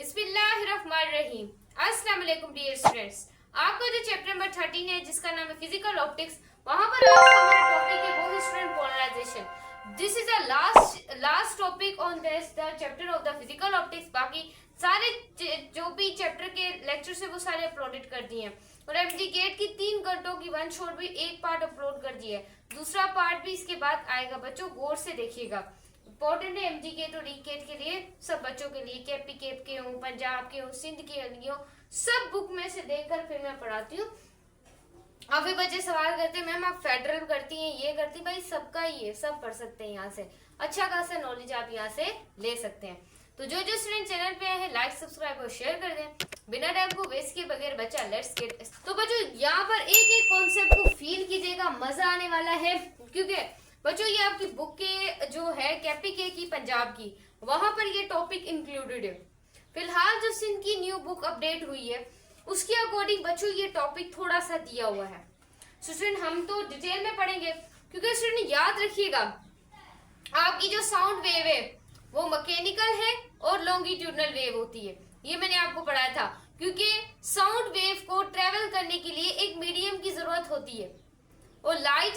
बिस्मिल्लाहिर्रहमानिर्रहीम। अस्सलाम वालेकुम डियर स्टूडेंट्स। आपका जो चैप्टर नंबर 13 है जिसका नाम है फिजिकल ऑप्टिक्स, वहां पर आज हमारा टॉपिक है both student polarization. This is the last topic on this the chapter of the physical optics. बाकी सारे जो भी चैप्टर के लेक्चर्स है वो सारे अपलोडेड कर दिए हैं और एमजी गेट की 3 घंटों की वन शॉट भी एक पार्ट अपलोड कर दिया है, दूसरा पार्ट भी इसके बाद आएगा। बच्चों गौर से देखिएगा, इम्पोर्टेंट है एमजी गेट और रीकेट के लिए, सब बच्चों के लिए, केपी केप के हो, पंजाब के हो, सिंध के हो, सब बुक में से देखकर फिर मैं पढ़ाती हूँ। अभी बच्चे सवाल करते हैं मैम आप फेडरल करती हैं, ये करती, भाई सबका ही है, सब पढ़ सकते हैं यहाँ से, अच्छा खासा नॉलेज आप यहाँ से ले सकते हैं। तो जो जो स्टूडेंट चैनल पे आए हैं लाइक सब्सक्राइब और शेयर कर दें बिना टाइम को वेस्ट किए बगैर। बच्चा लेट्स गेट। तो बच्चों यहाँ पर एक एक कॉन्सेप्ट को फील कीजिएगा, मजा आने वाला है, क्योंकि बच्चों ये आपकी बुक के जो है केपी के की पंजाब की, वहां पर ये टॉपिक इंक्लूडेड है। फिलहाल जो सिंध की न्यू बुक अपडेट हुई है उसके अकॉर्डिंग बच्चों ये टॉपिक थोड़ा सा दिया हुआ है। स्टूडेंट हम तो डिटेल में पढ़ेंगे, क्योंकि स्टूडेंट याद रखिएगा आपकी जो साउंड वेव है वो मैकेनिकल है और लॉन्गिट्यूडनल वेव होती है, ये मैंने आपको पढ़ाया था। क्योंकि साउंड वेव को ट्रेवल करने के लिए एक मीडियम की जरूरत होती है और लाइट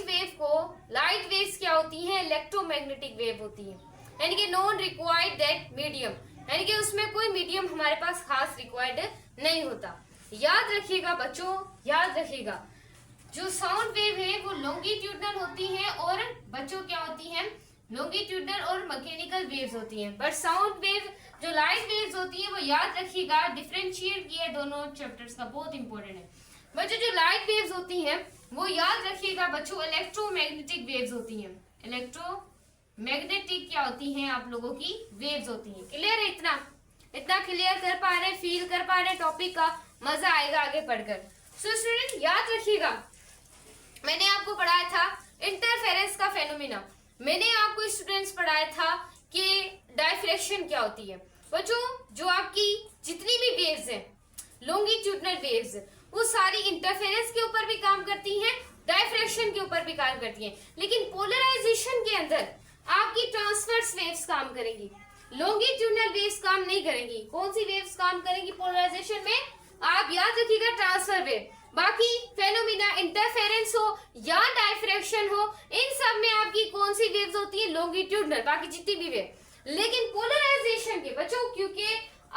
वेव्स क्या होती हैं, इलेक्ट्रोमैग्नेटिक वेव होती है, यानी कि नॉन रिक्वायर्ड दैट मीडियम, यानी कि उसमें कोई मीडियम हमारे पास खास रिक्वायर्ड नहीं होता। याद रखिएगा बच्चों, याद रखिएगा जो साउंड वेव है वो लॉन्गिट्यूडनल होती है और बच्चों क्या होती है, लॉन्गिट्यूडनल और मैकेनिकल वेव्स होती हैं। बट साउंड वेव जो लाइट वेव्स होती है वो याद रखिएगा, डिफरेंशिएट किया दोनों चैप्टर्स का, बहुत इंपॉर्टेंट है बच्चों। जो लाइट वेव्स होती हैं वो याद रखिएगा बच्चों इलेक्ट्रोमैग्नेटिक वेव्स होती हैं, इलेक्ट्रोमैग्नेटिक क्या होती हैं आप लोगों की वेव्स होती हैं। क्लियर है? इतना क्लियर कर पा रहे, फील कर पा रहे टॉपिक का, मजा आएगा आगे पढ़कर। सो स्टूडेंट याद रखिएगा मैंने आपको पढ़ाया था इंटरफेरेंस का फेनोमेना, मैंने आपको स्टूडेंट्स पढ़ाया था कि डायफ्रेक्शन क्या होती है। बच्चों जो आपकी जितनी भी वेव्स हैं लॉन्गिट्यूडनल वेव्स वो सारी इंटरफेरेंस के ऊपर भी काम करती हैं, डायफ्रेक्शन के ऊपर भी काम करती हैं, लेकिन पोलराइजेशन के अंदर आपकी ट्रांसवर्स वेव्स काम करेंगी, लॉन्गिट्यूडनल वेव्स काम नहीं करेंगी। कौन सी वेव्स काम करेंगी पोलराइजेशन में? आप याद रखिएगा ट्रांसफर वेव। बाकी फेनोमेना इंटरफेरेंस हो या डायफ्रेक्शन हो, इन सब में आपकी कौन सी वेव्स होती है, लॉन्गिट्यूडनल, बाकी जितनी भी वेव। लेकिन पोलराइजेशन के बच्चों क्योंकि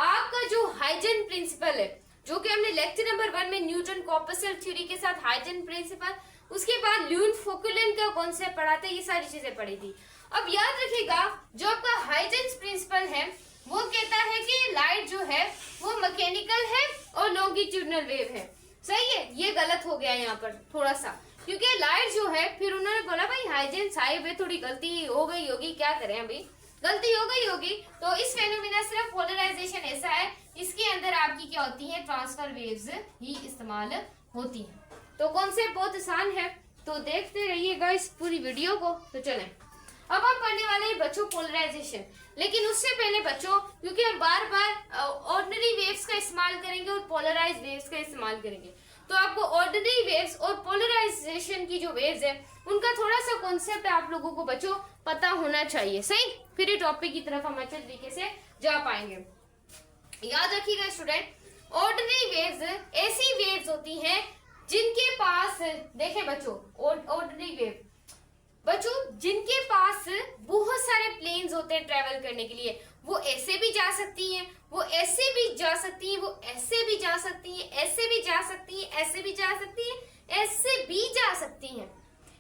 आपका जो हाइजन प्रिंसिपल है, जो कि हमने लेक्चर नंबर 1 में न्यूटन कॉर्पसल थ्योरी के साथ हाइजन प्रिंसिपल, उसके बाद ल्यून फोकुलन का कॉन्सेप्ट पढ़ाते, ये सारी चीजें पढ़ी थी। अब याद रखिएगा जो आपका हाइजन प्रिंसिपल है वो कहता है कि लाइट जो है वो मैकेनिकल है और लॉन्गिट्यूडनल वेव है। सही है? ये गलत हो गया यहाँ पर थोड़ा सा, क्योंकि लाइट जो है, फिर उन्होंने बोला भाई हाइजन साहिब है, थोड़ी गलती हो गई होगी, क्या करें अभी, गलती हो गई होगी। तो इस फेनोमेना सिर्फ पोलराइजेशन ऐसा है, इसके अंदर आपकी क्या होती है, ट्रांसफर वेव्स ही इस्तेमाल होती है। तो कॉन्सेप्ट बहुत आसान है, तो देखते रहिएगा इस पूरी वीडियो को। तो चलें अब हम पढ़ने वाले हैं बच्चों पोलराइजेशन, लेकिन उससे पहले बच्चों क्योंकि हम बार बार ऑर्डिनरी वेव्स का इस्तेमाल करेंगे और पोलराइज वेव्स का इस्तेमाल करेंगे, तो आपको ऑर्डिनरी वेव्स और पोलराइजेशन की जो वेव्स है उनका थोड़ा सा कॉन्सेप्ट आप लोगों को बच्चों पता होना चाहिए। सही? फिर ये टॉपिक की तरफ हम अच्छे तरीके से जा पाएंगे। याद रखिएगा स्टूडेंट, ऑर्डिनरी वेव्स ऐसी वेव्स होती हैं जिनके पास, देखें बच्चों, ऑर्डिनरी वेव बच्चों जिनके पास बहुत सारे प्लेन्स होते हैं ट्रेवल करने के लिए, वो ऐसे भी जा सकती हैं, वो ऐसे भी जा सकती हैं, वो ऐसे भी जा सकती हैं, ऐसे भी जा सकती हैं, ऐसे भी जा सकती हैं, ऐसे भी जा सकती हैं।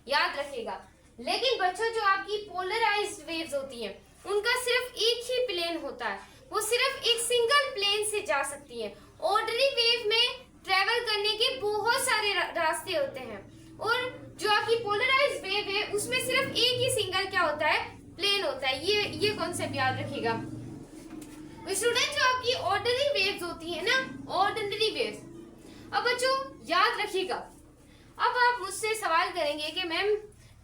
याद रखिएगा। लेकिन बच्चों जो आपकी पोलराइज्ड वेव्स होती हैं उनका सिर्फ एक ही प्लेन होता है, वो सिर्फ एक सिंगल प्लेन से जा सकती है। ऑर्डिनरी वेव में ट्रेवल करने के बहुत सारे रास्ते होते हैं और जो आपकी पोलराइज्ड वेव है उसमें सिर्फ एक ही सिंगल क्या होता है, प्लेन होता है। ये कॉन्सेप्ट याद रखिएगा स्टूडेंट। जो आपकी ऑर्डिनरी वेव्स होती है ना, ऑर्डिनरी वेव्स, अब बच्चों याद रखिएगा, अब आप मुझसे सवाल करेंगे कि मैम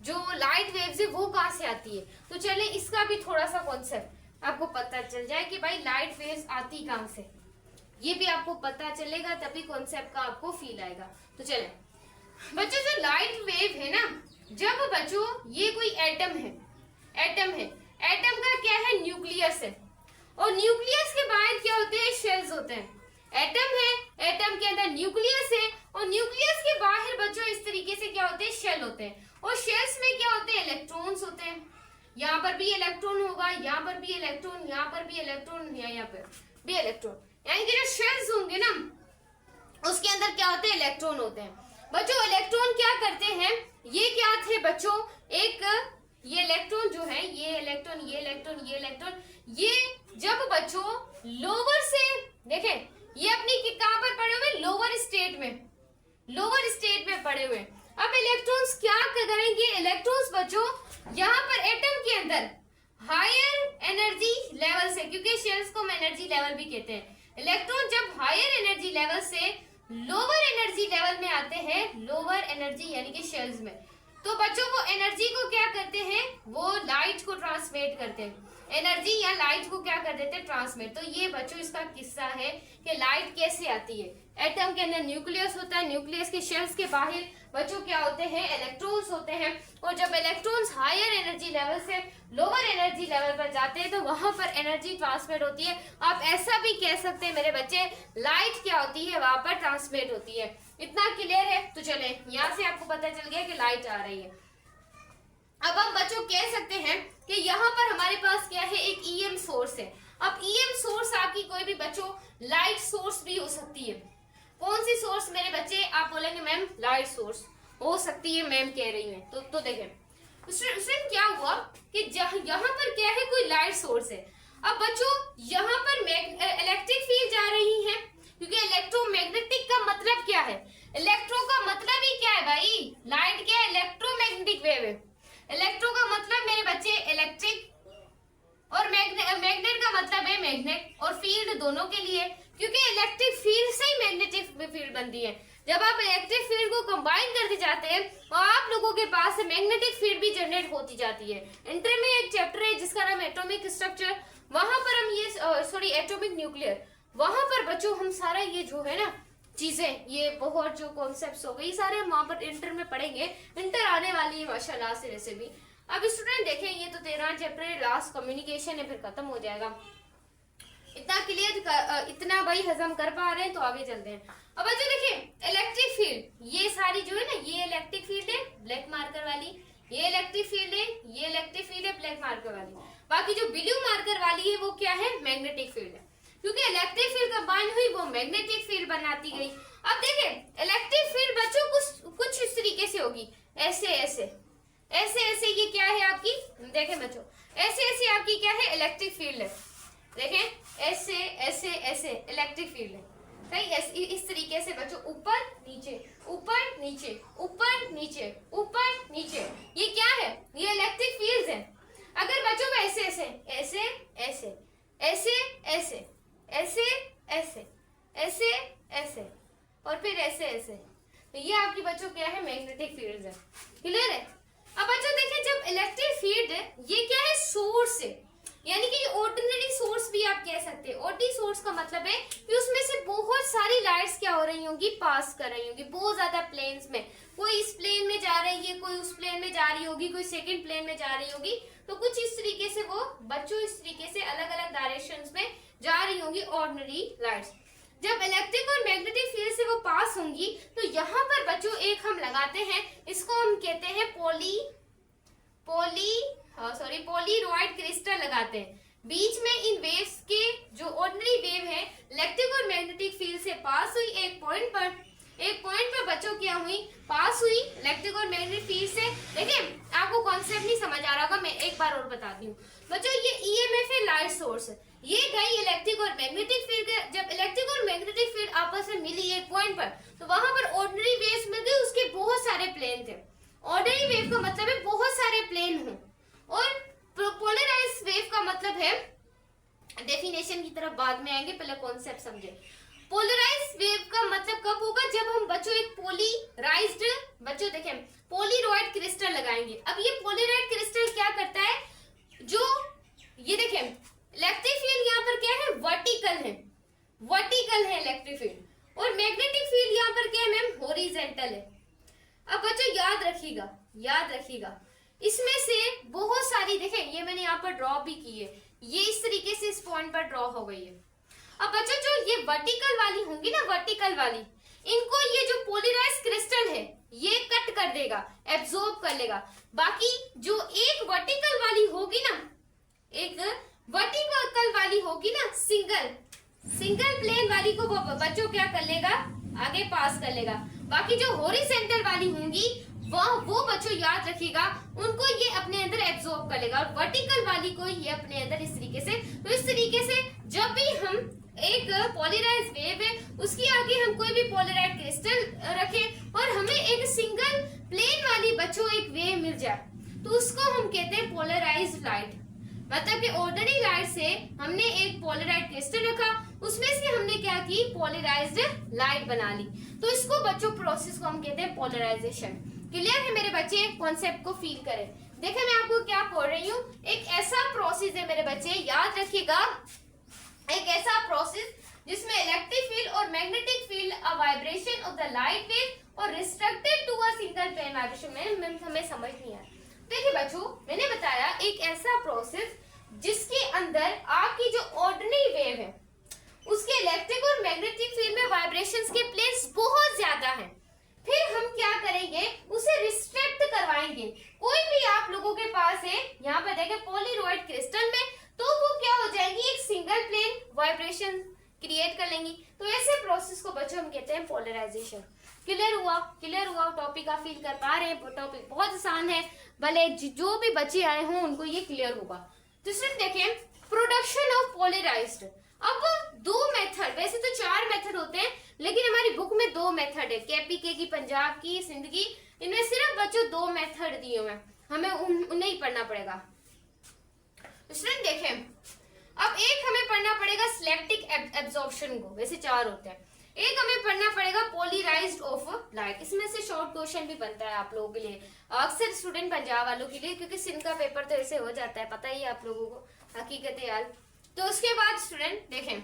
जो लाइट वेव्स है वो कहाँ से आती है, तो चले इसका भी थोड़ा सा कॉन्सेप्ट आपको पता चल जाए कि भाई लाइट वेव्स आती कहाँ से, ये भी आपको पता चलेगा, तभी कॉन्सेप्ट का आपको फील आएगा। तो चले बच्चों जो लाइट वेव है ना, जब बच्चों ये कोई एटम है, एटम का क्या है, न्यूक्लियस है, और न्यूक्लियस के बाहर क्या होते हैं, शेल्स होते हैं। एटम है, एटम के अंदर न्यूक्लियस है, और न्यूक्लियस के बाहर बच्चों इस तरीके से क्या होते हैं, शेल होते हैं। और शेल्स में क्या होते हैं, इलेक्ट्रॉन्स होते हैं। यहाँ पर भी इलेक्ट्रॉन होगा, यहाँ पर भी इलेक्ट्रॉन, यहाँ पर भी इलेक्ट्रॉन, यहाँ पर भी इलेक्ट्रॉन। यानी कि जो शेल्स होंगे ना, उसके अंदर क्या होते हैं, इलेक्ट्रॉन होते हैं। बच्चों इलेक्ट्रॉन क्या करते हैं, ये क्या थे बच्चों, एक ये इलेक्ट्रॉन जो है, ये इलेक्ट्रॉन, ये इलेक्ट्रॉन, ये इलेक्ट्रॉन, ये जब बच्चों लोअर से देखें, ये अपनी कहां पर पड़े हुए, लोअर स्टेट में, लोअर स्टेट में पड़े हुए। अब इलेक्ट्रॉन्स क्या करेंगे, इलेक्ट्रॉन्स बच्चों यहाँ पर एटम के अंदर हायर एनर्जी लेवल से, क्योंकि शेल्स को हम एनर्जी लेवल भी कहते हैं, इलेक्ट्रॉन जब हायर एनर्जी लेवल से लोअर एनर्जी लेवल में आते हैं, लोअर एनर्जी यानी कि शेल्स में, तो बच्चों वो एनर्जी को क्या करते हैं, वो लाइट को ट्रांसमिट करते हैं। एनर्जी या लाइट को क्या कर देते हैं, ट्रांसमिट। तो ये बच्चों इसका किस्सा है कि लाइट कैसे आती है। एटम के अंदर न्यूक्लियस होता है, न्यूक्लियस के शेल्स के बाहर बच्चों क्या होते हैं, इलेक्ट्रॉन्स होते हैं। और जब इलेक्ट्रॉन्स हायर एनर्जी लेवल से लोअर एनर्जी लेवल पर जाते हैं तो वहां पर एनर्जी ट्रांसमिट होती है। आप ऐसा भी कह सकते हैं मेरे बच्चे, लाइट क्या होती है, वहां पर ट्रांसमिट होती है। इतना क्लियर है? तो चले, यहाँ से आपको पता चल गया कि लाइट आ रही है। अब हम बच्चों कह सकते हैं कि यहाँ पर हमारे पास क्या है, एक ईएम सोर्स है। अब ईएम सोर्स आपकी कोई भी बच्चों लाइट सोर्स भी हो सकती है। कौन सी सोर्स मेरे बच्चे, आप बोलेंगे मैम लाइट सोर्स हो सकती है, मैम कह रही है। तो देखें स्टूडेंट क्या हुआ कि यहाँ पर क्या है, कोई लाइट सोर्स है। अब बच्चों यहाँ पर इलेक्ट्रिक फील्ड जा रही है, क्योंकि इलेक्ट्रोमैग्नेटिक का मतलब क्या है, इलेक्ट्रो का मतलब ही क्या है भाई, लाइट क्या है, इलेक्ट्रोमैग्नेटिक वेव है। इलेक्ट्रो का मतलब मेरे बच्चे इलेक्ट्रिक, और मैग्नेट का मतलब है मैग्नेट और फील्ड दोनों के लिए, क्योंकि इलेक्ट्रिक फील्ड से ही मैग्नेटिक फील्ड बनती है। जब आप इलेक्ट्रिक फील्ड को कंबाइन करते जाते हैं तो आप लोगों के पास मैग्नेटिक फील्ड भी जनरेट होती जाती है। इंटर में एक चैप्टर है जिसका नाम एटॉमिक स्ट्रक्चर, वहां पर हम ये एटॉमिक न्यूक्लियर, वहां पर बच्चों हम सारा ये जो है ना चीजें, ये बहुत जो कॉन्सेप्ट्स हो गई सारे हम वहां पर इंटर में पढ़ेंगे। इंटर आने वाली है माशाल्लाह से वैसे भी। अब स्टूडेंट देखें, ये तो 13 चैप्टर है, लास्ट कम्युनिकेशन है, फिर खत्म हो जाएगा। इतना क्लियर, इतना भाई हजम कर पा रहे हैं तो आगे चलते हैं। अब बच्चों देखिए इलेक्ट्रिक फील्ड, ये सारी जो है ना, ये इलेक्ट्रिक फील्ड है ब्लैक मार्कर वाली, ये इलेक्ट्रिक फील्ड है, ये इलेक्ट्रिक फील्ड है ब्लैक मार्कर वाली, बाकी जो ब्लू मार्कर वाली है वो क्या है, मैग्नेटिक फील्ड है। क्योंकि इलेक्ट्रिक फील्ड कंबाइन हुई वो मैग्नेटिक फील्ड बनाती गई। अब देखिए इलेक्ट्रिक फील्ड बच्चों कुछ इस तरीके से होगी, ऐसे ऐसे ऐसे ऐसे, ये क्या है आपकी, देखें बच्चों ऐसे ऐसे आपकी क्या है, इलेक्ट्रिक फील्ड है। देखें ऐसे ऐसे ऐसे इलेक्ट्रिक फील्ड है, सही। इस तरीके से बच्चों ऊपर नीचे ऊपर नीचे ऊपर नीचे ऊपर नीचे, ये क्या है, ये इलेक्ट्रिक फील्ड्स है। अगर बच्चों को ऐसे ऐसे ऐसे ऐसे ऐसे ऐसे ऐसे ऐसे ऐसे ऐसे और फिर ऐसे ऐसे, तो ये आपकी बच्चों क्या है, मैग्नेटिक फील्ड्स है। क्लियर है? अब बच्चों देखिए जब इलेक्ट्रिक फील्ड है, ये क्या है, सोर्स है, यानी कि ऑर्डिनरी सोर्स भी आप कह सकते हैं। ऑर्डिनरी सोर्स का मतलब है कि उसमें से बहुत सारी लाइट्स क्या हो रही होंगी, पास कर रही होंगी बहुत ज्यादा प्लेन्स में। कोई इस प्लेन में जा रही है, कोई उस प्लेन में जा रही होगी, कोई सेकंड प्लेन में जा रही होगी। तो कुछ इस तरीके से वो बच्चों इस तरीके से अलग अलग डायरेक्शंस में जा रही होंगी ऑर्डिनरी लाइट्स। जब इलेक्ट्रिक और मैग्नेटिक फील्ड से वो पास होंगी तो यहाँ पर बच्चों एक हम लगाते हैं, इसको हम कहते हैं पोलीरोइड क्रिस्टल लगाते हैं। बीच में इन वेव्स के जो ऑर्डिनरी वेव है इलेक्ट्रिक और मैग्नेटिक फील्ड से पास हुई, एक पॉइंट पर बच्चों क्या हुई, पास हुई इलेक्ट्रिक और मैग्नेटिक फील्ड से। देखिए आपको कॉन्सेप्ट नहीं समझ आ रहा होगा, मैं एक बार और बताती हूँ बच्चों। ये ईएमएफ है, लाइट सोर्स, ये गई इलेक्ट्रिक और मैग्नेटिक फील्ड। जब इलेक्ट्रिक और मैग्नेटिक फील्ड आपस में मिली एक पॉइंट पर, तो वहां पर ऑर्डिनरी वेव्स मिल गई, उसके बहुत सारे प्लेन थे। ऑर्डिनरी वेव का मतलब है बहुत सारे प्लेन हो, और पोलराइज्ड वेव का मतलब है, डेफिनेशन की तरफ बाद में आएंगे, पहले कॉन्सेप्ट समझे। पोलराइज्ड वेव का मतलब कब होगा, जब हम बच्चों एक पोलराइज्ड, बच्चों देखें पोलीरोइड क्रिस्टल लगाएंगे। अब ये पोलराइज्ड क्रिस्टल क्या करता है, जो ये देखें इलेक्ट्रिक फील्ड यहाँ पर क्या है, वर्टिकल है इलेक्ट्रिक फील्ड, और मैग्नेटिक फील्ड यहाँ पर क्या है मैम, हॉरिजॉन्टल है। अब बच्चों याद रखिएगा, इसमें से बहुत सारी, देखें ये मैंने यहाँ पर ड्रॉ भी की है, ये इस तरीके से इस पॉइंट पर ड्रॉ हो गई है। अब बच्चों जो ये वर्टिकल वाली होंगी ना, वर्टिकल वाली, इनको ये जो पोलराइज क्रिस्टल है ये कट कर देगा, एब्जॉर्ब कर लेगा। बाकी जो एक वर्टिकल वाली होगी ना, एक वर्टिकल वाली होगी ना, सिंगल प्लेन वाली को वो बच्चों क्या कर लेगा, आगे पास कर लेगा। बाकी जो हॉरिजॉन्टल वाली होंगी वो बच्चों याद रखिएगा, उनको ये अपने अंदर एब्जॉर्ब कर लेगा, और वर्टिकल वाली को ये अपने अंदर इस तरीके से। तो इस तरीके से जब भी हम एक पोलराइज वेव है उसकी आगे हम कोई भी पोलराइज क्रिस्टल रखें और हमें एक सिंगल प्लेन वाली बच्चों एक वेव मिल जाए, तो उसको हम कहते हैं पोलराइज्ड लाइट। मतलब कि ऑर्डिनरी लाइट से हमने एक पोलराइज्ड क्रिस्टल रखा, उसमें से हमने क्या की, पोलराइज्ड लाइट बना ली। तो इसको बच्चों प्रोसेस को हम कहते हैं पोलराइजेशन। क्लियर है मेरे बच्चे, कॉन्सेप्ट को फील करें। देखिए मैं आपको क्या पढ़ रही हूँ, एक ऐसा प्रोसेस है मेरे बच्चे, याद रखिएगा, एक ऐसा प्रोसेस जिसमें इलेक्ट्रिक फील्ड और magnetic field a vibration of the light wave और restricted to a single plane vibration में हमें समझ नहीं आया। देखिए बच्चों मैंने बताया एक ऐसा प्रोसेस जिसके अंदर आपकी जो ऑर्डिनरी वेव है उसके इलेक्ट्रिक और मैग्नेटिक फील्ड में वाइब्रेशंस के प्लेन्स बहुत ज्यादा हैं। फिर हम क्या करेंगे, उसे रिस्ट्रिक्ट करवाएंगे। कोई भी आप लोगों के पास है, यहाँ पे देखें पोलराइज्ड क्रिस्टल में, तो वो क्या हो जाएंगी, एक सिंगल प्लेन वाइब्रेशन क्रिएट कर लेंगी। तो ऐसे प्रोसेस को बच्चों हम कहते हैं पोलराइजेशन। क्लियर हुआ टॉपिक आप फील कर पा रहे हैं, टॉपिक बहुत आसान है, भले जो भी बच्चे आए हों उनको ये क्लियर होगा। तो स्टूडेंट देखें प्रोडक्शन ऑफ पोलराइज्ड। अब दो मेथड, वैसे तो 4 मेथड होते हैं लेकिन हमारी बुक में 2 मेथड है, केपीके की, पंजाब की, सिंध की, इनमें सिर्फ बच्चों 2 मेथड दिए हुए हैं, हमें उन्हें ही पढ़ना पड़ेगा। स्टूडेंट देखें अब एक हमें पढ़ना पड़ेगा सिलेक्टिव एब्जॉर्प्शन को, वैसे 4 होते हैं। एक हमें पढ़ना पड़ेगा पोलराइज्ड ऑफ लाइट, इसमें से शॉर्ट क्वेश्चन भी बनता है आप लोगों के लिए, अक्सर स्टूडेंट पंजाब वालों के लिए, क्योंकि सिंध का पेपर तो ऐसे हो जाता है, पता ही है आप लोगों को, हकीकत है यार। तो उसके बाद स्टूडेंट देखें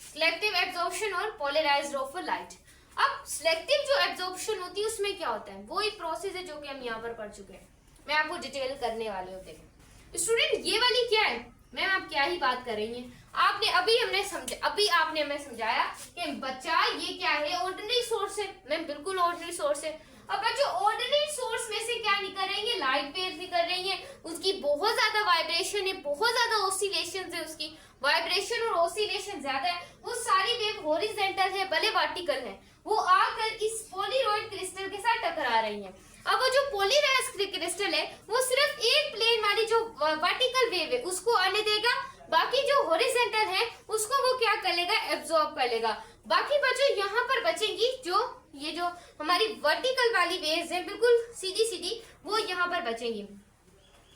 सिलेक्टिव एब्जॉर्प्शन और पोलराइज्ड ऑफ लाइट। अब सिलेक्टिव जो एब्जॉर्प्शन होती है उसमें क्या होता है, वो एक प्रोसेस है जो कि हम यहाँ पर पढ़ चुके हैं, मैं आपको डिटेल करने वाली हूँ। देखें स्टूडेंट ये वाली क्या है, मैम आप क्या ही बात कर रही हैं, अभी आपने हमें समझाया कि बच्चा ये क्या है, ऑर्डिनरी सोर्स है। मैम बिल्कुल ऑर्डिनरी सोर्स है। अब बच्चों ऑर्डिनरी सोर्स में से क्या निकल रही है, लाइट वेव निकल रही है, उसकी बहुत ज्यादा वाइब्रेशन है, बहुत ज्यादा ऑसिलेशन है, उसकी वाइब्रेशन और ऑसिलेशन ज्यादा है। वो सारी वेव हॉरिजॉन्टल है भले वर्टिकल है, वो आकर इस पोलराइज्ड क्रिस्टल के साथ टकरा रही है। अब वो जो पोलराइज्ड क्रिस्टल है वो सिर्फ एक प्लेन वाली जो वर्टिकल वेव है उसको आने देगा, बाकी जो हॉरिजॉन्टल है उसको वो क्या कर लेगा, एब्जॉर्ब कर लेगा। बाकी बच्चों यहाँ पर बचेंगी जो ये जो हमारी वर्टिकल वाली वेव्स है बिल्कुल सीधी सीधी, वो यहाँ पर बचेंगी।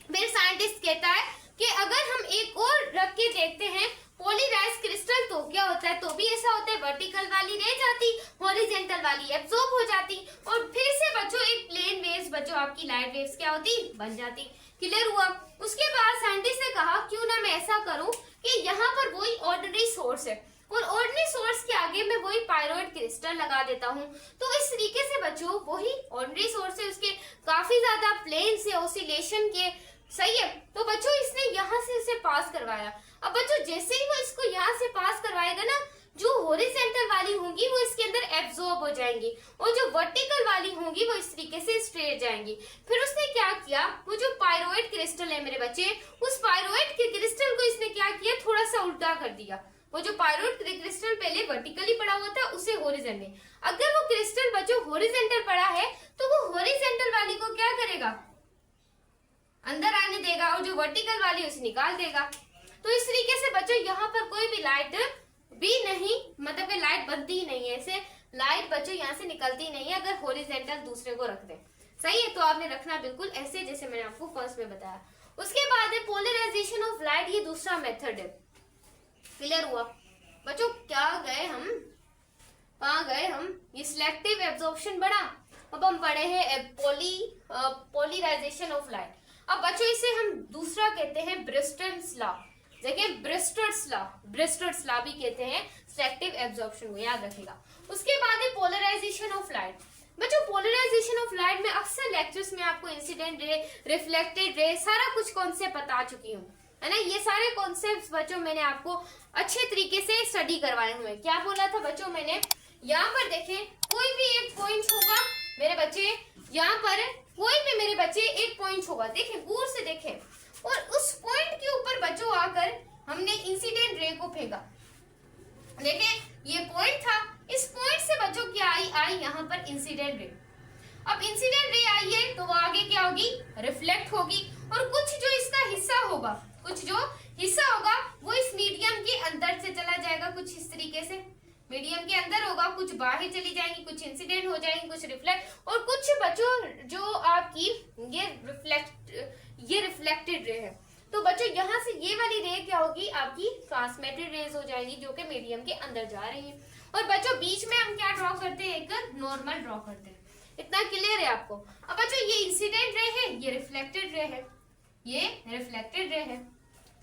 फिर साइंटिस्ट कहता है कि अगर हम एक और रख के देखते हैं पोलराइज्ड क्रिस्टल तो क्या होता है, तो भी ऐसा होता है, वर्टिकल वाली रह जाती, हॉरिजॉन्टल वाली एब्जॉर्ब हो जाती, और फिर से बच्चों एक प्लेन वेव्स बच्चों आपकी लाइट वेव्स क्या होती, बन जाती। क्लियर हुआ। उसके बाद साइंटिस्ट ने कहा क्यों ना मैं ऐसा करूं कि यहाँ पर वही ऑर्डिनरी सोर्स है और ऑर्डिनरी सोर्स के आगे मैं वही पायरोइड क्रिस्टल लगा देता हूँ। तो इस तरीके से बच्चों वही ऑर्डिनरी सोर्स है, उसके काफी ज्यादा प्लेन से ऑसिलेशन के, सही है। तो बच्चों इसने यहाँ से इसे पास करवाया। अब बच्चों जैसे ही वो इसको यहाँ से पास करवाएगा ना, जो हॉरिजॉन्टल वाली होंगी वो इसके अंदर एब्जॉर्ब हो जाएंगी और जो वर्टिकल वाली होंगी वो इस तरीके से स्ट्रेट जाएंगी। फिर उसने क्या किया, वो जो पायरोइड क्रिस्टल है मेरे बच्चे, उस पायरोइड के क्रिस्टल को इसने क्या किया, थोड़ा सा उल्टा कर दिया। वो जो पायरोइड क्रिस्टल पहले वर्टिकली पड़ा हुआ था उसे हॉरिजॉन्टल, अगर वो क्रिस्टल बच्चों हॉरिजॉन्टल पड़ा है तो वो हॉरिजॉन्टल वाली को क्या करेगा, अंदर आने देगा, और जो वर्टिकल वाली उसे निकाल देगा। तो इस तरीके से बच्चों यहाँ पर कोई भी लाइट भी नहीं, मतलब कि लाइट बनती ही नहीं है, ऐसे लाइट बच्चों यहाँ से निकलती नहीं है अगर हॉरिजॉन्टल दूसरे को रख दे। सही है, तो आपने रखना बिल्कुल ऐसे जैसे मैंने आपको फर्स्ट में बताया। उसके बाद है पोलराइजेशन ऑफ लाइट, ये दूसरा मेथड है। क्लियर हुआ बच्चों, क्या गए हम, कहाँ गए हम, ये सिलेक्टिव एब्जॉर्प्शन बड़ा, अब हम पढ़े हैं पोलराइजेशन ऑफ लाइट। अब बच्चों इसे हम दूसरा कहते हैं ब्रिस्टल्स लॉ। देखिए ब्रिस्टल्स लॉ भी कहते हैं सिलेक्टिव एब्जॉर्प्शन को, याद रखिएगा। उसके बाद है पोलराइजेशन ऑफ लाइट। बच्चों पोलराइजेशन ऑफ लाइट में अक्सर लेक्चर्स में आपको इंसिडेंट रे, रिफ्लेक्टेड रे, सारा कुछ कॉन्सेप्ट बता चुकी हूँ। है ना। ये सारे कॉन्सेप्ट्स बच्चों मैंने आपको अच्छे तरीके से स्टडी करवाए हुए हैं। क्या बोला था बच्चों मैंने, यहाँ पर देखें कोई भी एक पॉइंट होगा मेरे बच्चे, यहाँ पर कोई भी मेरे बच्चे एक पॉइंट होगा, देखें गौर से देखें, और उस पॉइंट के ऊपर बच्चों आकर हमने इंसिडेंट रे को फेंका। देखें ये पॉइंट था, इस पॉइंट से बच्चों क्या आई यहाँ पर इंसिडेंट रे। अब इंसिडेंट रे आई है तो वो आगे क्या होगी, रिफ्लेक्ट होगी, और कुछ जो इसका हिस्सा होगा, कुछ जो हिस्सा होगा वो इस मीडियम के अंदर से चला जाएगा, कुछ इस तरीके से मीडियम के अंदर होगा, कुछ बाहर चली जाएंगी, कुछ इंसिडेंट हो जाएंगी, कुछ रिफ्लेक्ट, और कुछ बच्चों जो आपकी ये रिफ्लेक्टेड रे है। तो बच्चों यहाँ से ये वाली रे क्या होगी, आपकी ट्रांसमिटेड रेज हो जाएगी जो कि मीडियम के अंदर जा रही है। और बच्चों बीच में हम क्या ड्रॉ करते हैं, एक नॉर्मल ड्रॉ करते हैं। इतना क्लियर है आपको। अब बच्चों ये इंसिडेंट रे है, ये रिफ्लेक्टेड रे है, ये रिफ्लेक्टेड रे है,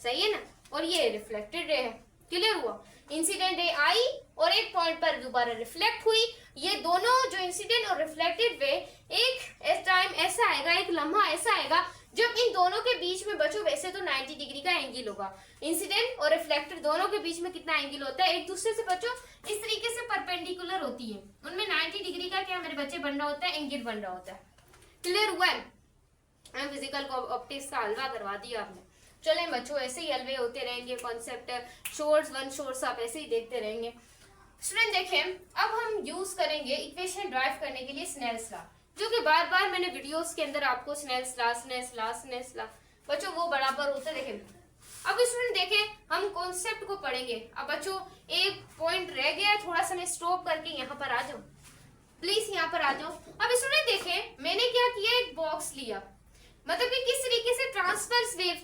सही है ना, और ये रिफ्लेक्टेड रे है। क्लियर हुआ, इंसिडेंट रे आई और एक पॉइंट पर दोबारा रिफ्लेक्ट हुई। ये दोनों जो इंसिडेंट और रिफ्लेक्टेड रे, एक टाइम ऐसा आएगा, एक लम्हा ऐसा आएगा जब इन दोनों के बीच में बच्चों वैसे तो 90 डिग्री का एंगल होगा। इंसिडेंट और रिफ्लेक्टेड दोनों के बीच में कितना एंगल होता है, एक दूसरे से बच्चों इस तरीके से परपेंडिकुलर होती है, उनमें 90 डिग्री का क्या मेरे बच्चे बन रहा होता है, एंगल बन रहा होता है। क्लियर हुआ है, फिजिकल ऑप्टिक्स का हलवा करवा दिया आपने। चलें बच्चों ऐसे ही हलवे होते रहेंगे, कॉन्सेप्ट शोर्ट्स वन शोर्ट्स आप ऐसे ही देखते रहेंगे। स्टूडेंट देखें अब हम यूज करेंगे इक्वेशन ड्राइव करने के लिए स्नेल्स लॉ, जो कि बार बार मैंने वीडियोस के अंदर आपको स्नेल्स लॉ बच्चों वो बराबर होता है। देखें अब स्टूडेंट देखें हम कॉन्सेप्ट को पढ़ेंगे। अब बच्चों एक पॉइंट रह गया, थोड़ा सा मैं स्टॉप करके यहाँ पर आ जाऊँ, प्लीज यहाँ पर आ जाओ। अब स्टूडेंट देखें मैंने क्या किया, एक बॉक्स लिया, मतलब कि किस तरीके से ट्रांसवर्स वेव,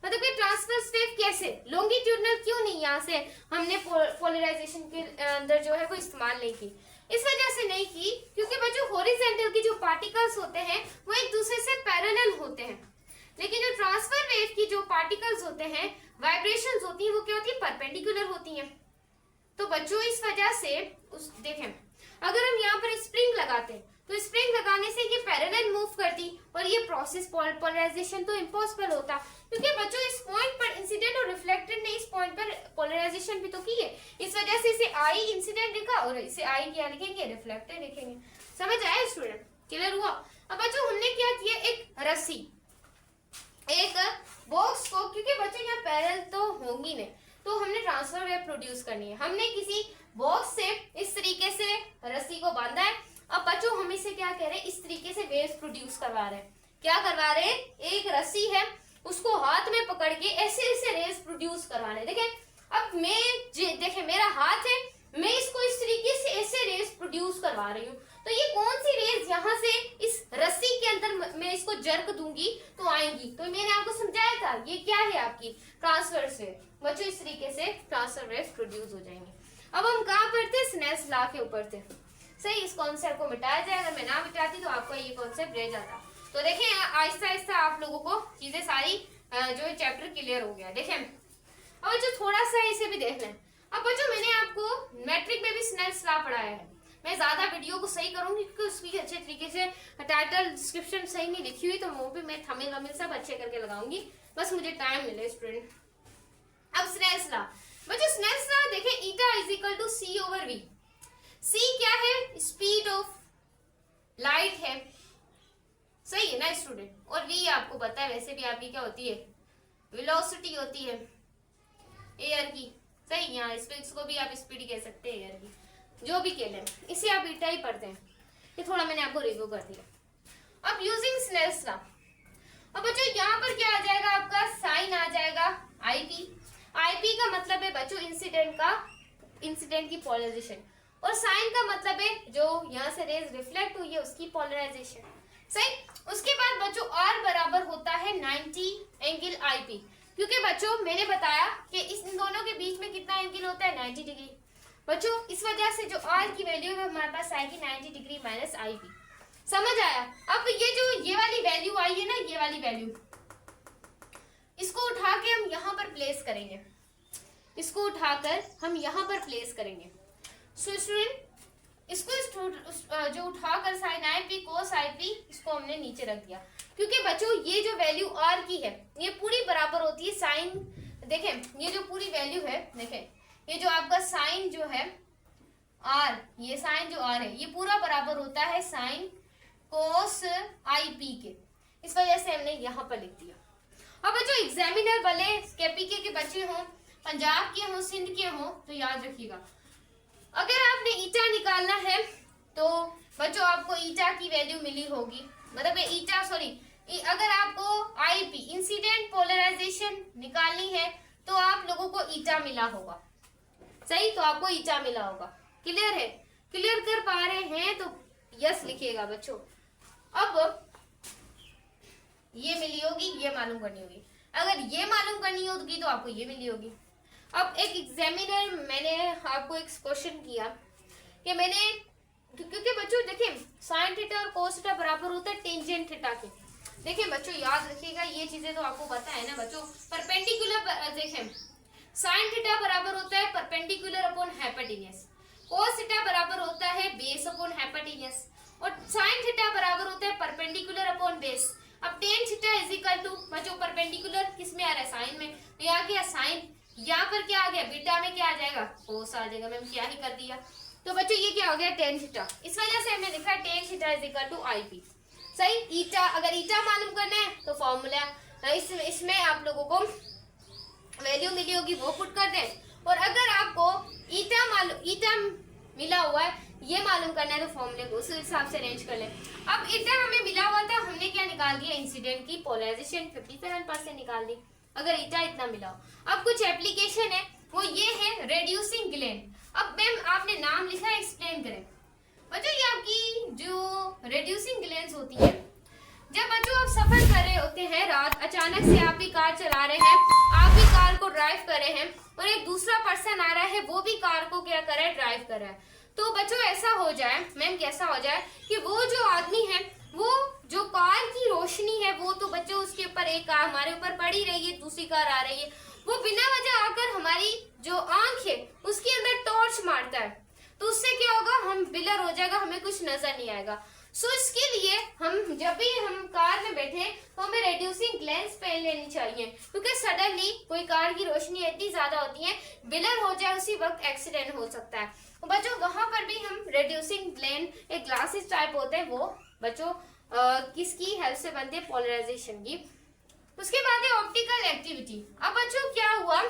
मतलब कि ट्रांसवर्स वेव कैसे, लॉन्गिट्यूडनल क्यों नहीं, यहाँ से हमने पोलराइजेशन के अंदर जो है वो इस्तेमाल नहीं की। इस वजह से नहीं की क्योंकि बच्चों हॉरिजॉन्टल के जो पार्टिकल्स होते हैं वो एक दूसरे से पैरेलल होते हैं, लेकिन जो ट्रांसफर वेव की जो पार्टिकल्स होते हैं, वाइब्रेशंस होती हैं, वो क्या होती है, परपेंडिकुलर होती हैं। तो बच्चों इस वजह से देखें अगर हम यहाँ पर स्प्रिंग लगाते हैं तो स्प्रिंग लगाने से ये पैरेलल मूव करती और ये प्रोसेस पोलराइजेशन तो इम्पॉसिबल होता, क्योंकि बच्चों इस पॉइंट पर इंसिडेंट और रिफ्लेक्टेड ने इस पॉइंट पर पोलराइजेशन भी तो की है। इस वजह से इसे आई इंसिडेंट लिखा और इसे आई क्या लिखेंगे, रिफ्लेक्टेड लिखेंगे। समझ आया स्टूडेंट, क्लियर हुआ। अब बच्चों हमने क्या किया, एक रस्सी, एक बॉक्स को, क्योंकि बच्चों यहाँ पैरेलल तो होंगी नहीं, तो हमने ट्रांसफर वेव प्रोड्यूस करनी है। हमने किसी बॉक्स से इस तरीके से रस्सी को बांधा है। अब बच्चों हम इसे क्या कह रहे हैं, इस तरीके से वेव्स प्रोड्यूस करवा रहे हैं। क्या करवा रहे हैं, एक रस्सी है उसको हाथ में पकड़ के ऐसे ऐसे रेज प्रोड्यूस करवा रहे हैं। देखें अब मैं देखें मेरा हाथ है, मैं इसको इस तरीके से ऐसे रेज प्रोड्यूस करवा रही हूँ, तो ये कौन सी रेज यहाँ से इस रस्सी के अंदर मैं इसको जर्क दूंगी तो आएंगी। तो मैंने आपको समझाया था ये क्या है, आपकी ट्रांसवर्स वेव। बच्चों इस तरीके से ट्रांसफर वेव प्रोड्यूस हो जाएंगे। अब हम कहाँ पर थे, स्नेल्स लॉ के ऊपर थे। सही, इस कॉन्सेप्ट को मिटाया जाए, अगर मैं ना मिटाती तो आपका ये कॉन्सेप्ट रह जाता। तो देखें आहिस्ता आहिस्ता आप लोगों को चीजें सारी जो चैप्टर क्लियर हो गया। देखें अब जो थोड़ा सा इसे भी देख लें। अब बच्चों मैंने आपको मैट्रिक में भी स्नेल्स लॉ पढ़ाया है। मैं ज्यादा वीडियो को सही करूंगी क्योंकि उसकी अच्छे तरीके से टाइटल डिस्क्रिप्शन सही नहीं लिखी हुई, तो वो भी मैं थंबनेल वंबनेल सब अच्छे करके लगाऊंगी, बस मुझे टाइम मिले स्टूडेंट। अब स्नेल्स लॉ बच्चों, स्नेल्स लॉ देखें eta is equal to C over V. C क्या है, स्पीड ऑफ लाइट है, सही है ना स्टूडेंट, और वी आपको पता है वैसे भी आपकी क्या होती है, वेलोसिटी होती है एयर की। सही, यहाँ इसको भी आप स्पीड कह सकते हैं एयर की, जो भी कह लें, इसे आप ईटा ही पढ़ते हैं। ये थोड़ा मैंने आपको रिव्यू कर दिया। अब यूजिंग स्नेल्स लॉ, अब बच्चों यहाँ पर क्या आ जाएगा, आपका साइन आ जाएगा आईपी। आईपी का मतलब है बच्चों इंसिडेंट की पोलराइजेशन, और साइन का मतलब है जो यहाँ से रेज रिफ्लेक्ट हुई है उसकी पोलराइजेशन। सही, उसके बाद बच्चों आर बराबर होता है 90 एंगल आईपी, क्योंकि बच्चों मैंने बताया कि इन दोनों के बीच में कितना एंगल होता है, 90 डिग्री। बच्चों इस वजह से जो आर की वैल्यू है हमारे पास आएगी 90 डिग्री माइनस आईपी। समझ आया। अब ये वाली वैल्यू आई है ना, ये वाली वैल्यू, इसको उठा के हम यहाँ पर प्लेस करेंगे, इसको उठाकर हम यहाँ पर प्लेस करेंगे। सो स्टूडेंट इसको जो उठाकर साइन आईपी कोस आईपी इसको हमने नीचे रख दिया, क्योंकि बच्चों ये जो वैल्यू आर की है ये पूरी बराबर होती है इसकी साइन देखें, ये जो पूरी वैल्यू है देखें, ये जो आपका साइन जो है आर, ये साइन जो आर है ये पूरा बराबर होता है साइन कोस आई पी के। इस वजह से हमने यहाँ पर लिख दिया। अब बच्चों एग्जामिनर भले केपीके के बच्चे हों, पंजाब के हों, सिंध के हों, तो याद रखिएगा अगर आपने ईटा निकालना है तो बच्चों आपको ईटा की वैल्यू मिली होगी, मतलब ईटा सॉरी, अगर आपको आईपी इंसिडेंट पोलराइजेशन निकालनी है तो आप लोगों को ईटा मिला होगा, सही, तो आपको ईटा मिला होगा। क्लियर है? क्लियर कर पा रहे हैं तो यस लिखिएगा बच्चों। अब ये मिली होगी, ये मालूम करनी होगी, अगर ये मालूम करनी होगी तो आपको ये मिली होगी। अब एक एग्जामिनर मैंने आपको एक क्वेश्चन किया कि मैंने, क्योंकि बच्चों देखिए साइन थीटा और कोस थीटा बराबर होता है टेंजेंट थीटा के। देखिए बच्चों याद रखिएगा, ये चीजें तो आपको पता है ना बच्चों। परपेंडिकुलर देखें, साइन थीटा बराबर होता है perpendicular upon hypotenuse, cos theta बराबर होता है बेस अपॉन हाइपोटेन्यूज, और साइन थीटा बराबर होता है परपेंडिकुलर अपॉन बेस। अब tan theta is equal to बच्चों परपेंडिकुलर किस में आ रहा है, साइन में, तो यहाँ क्या साइन, यहाँ पर क्या आ गया, बीटा में क्या आ जाएगा, कोस आ जाएगा। मैम क्या ही कर दिया, तो बच्चों ये क्या हो गया, टेन थीटा। इस वजह से हमने लिखा है tan theta is equal to I P, सही। ईटा, अगर ईटा मालूम करना है तो फॉर्मूला इसमें आप लोगों को वैल्यू मिली होगी वो पुट कर दें, और अगर आपको ईटा मिला हुआ है ये मालूम करना है तो फॉर्मूले को उस हिसाब से अरेंज कर लें। अब ईटा हमें मिला हुआ था, हमने क्या निकाल दिया, इंसिडेंट की पोलराइजेशन 57% निकाल दी, अगर ईटा इतना मिला हो। अब कुछ एप्लीकेशन है, वो ये है रेड्यूसिंग ग्लेंड। अब मैम आपने नाम लिखा है, एक्सप्लेन करें बच्चों। ये आपकी जो रेड्यूसिंग ग्लैंड्स होती है, जब बच्चों आप सफर कर रहे होते हैं रात, अचानक से आप भी कार चला रहे हैं, आप भी कार को ड्राइव कर रहे हैं, और एक दूसरा पर्सन आ रहा है वो भी कार को क्या कर रहा है, ड्राइव कर रहा है। तो बच्चों ऐसा हो जाए, मैम कैसा हो जाए कि वो जो आदमी है, वो जो कार की रोशनी है वो तो बच्चों उसके ऊपर एक कार हमारे ऊपर पड़ी रही है, दूसरी कार आ रही है, वो बिना वजह आकर हमारी जो आंख है उसके अंदर टॉर्च मारता है, तो उससे क्या होगा, हम ब्लर हो जाएगा, हमें कुछ नजर नहीं आएगा। सो इसके लिए हम जब भी हम कार में बैठे तो हमें रेड्यूसिंग ग्लेंस पहन लेनी चाहिए, क्योंकि सडनली कोई कार की रोशनी इतनी ज्यादा होती है, ब्लर हो जाए उसी वक्त एक्सीडेंट हो सकता है। तो बच्चों वहां पर भी हम रेड्यूसिंग ग्लेंस, एक ग्लासेस टाइप होते हैं, वो बच्चों किसकी हेल्प से बनते हैं, पोलराइजेशन की। उसके बाद है ऑप्टिकल एक्टिविटी। अब बच्चों क्या हुआ,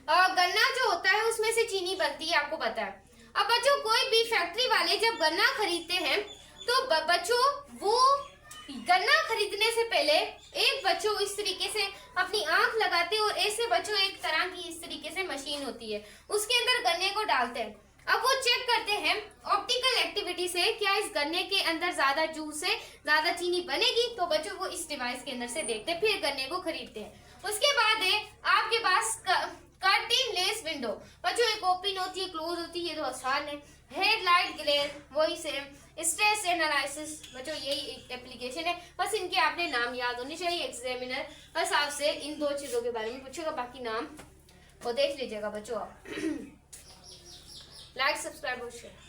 गन्ना जो होता है उसमें से चीनी बनती है, आपको पता है। अब बच्चों कोई भी फैक्ट्री वाले जब गन्ना खरीदते हैं तो बच्चों वो गन्ना खरीदने से पहले एक बच्चों इस तरीके से अपनी आंख लगाते हैं, और ऐसे बच्चों एक तरह की इस तरीके से मशीन होती है, उसके अंदर गन्ने को डालते हैं। अब वो चेक करते हैं ऑप्टिकल एक्टिविटी से, क्या इस गन्ने के अंदर ज्यादा जूस है, ज्यादा चीनी बनेगी, तो बच्चों वो इस डिवाइस के अंदर से देखते हैं, फिर गन्ने को खरीदते हैं। उसके बाद है आपके पास कर्टेन लेस विंडो, बच्चों एक ओपन होती है, क्लोज होती है, ये तो आसान है। हेडलाइट ग्लेयर वही सेम, स्ट्रेस एनालिसिस, बच्चों यही एप्लीकेशन है, बस इनके आपने नाम याद होने चाहिए। एग्जामिनर बस आपसे इन दो चीजों के बारे में पूछेगा, बाकी नाम वो देख लीजिएगा बच्चों आप। लाइक, सब्सक्राइब और शेयर।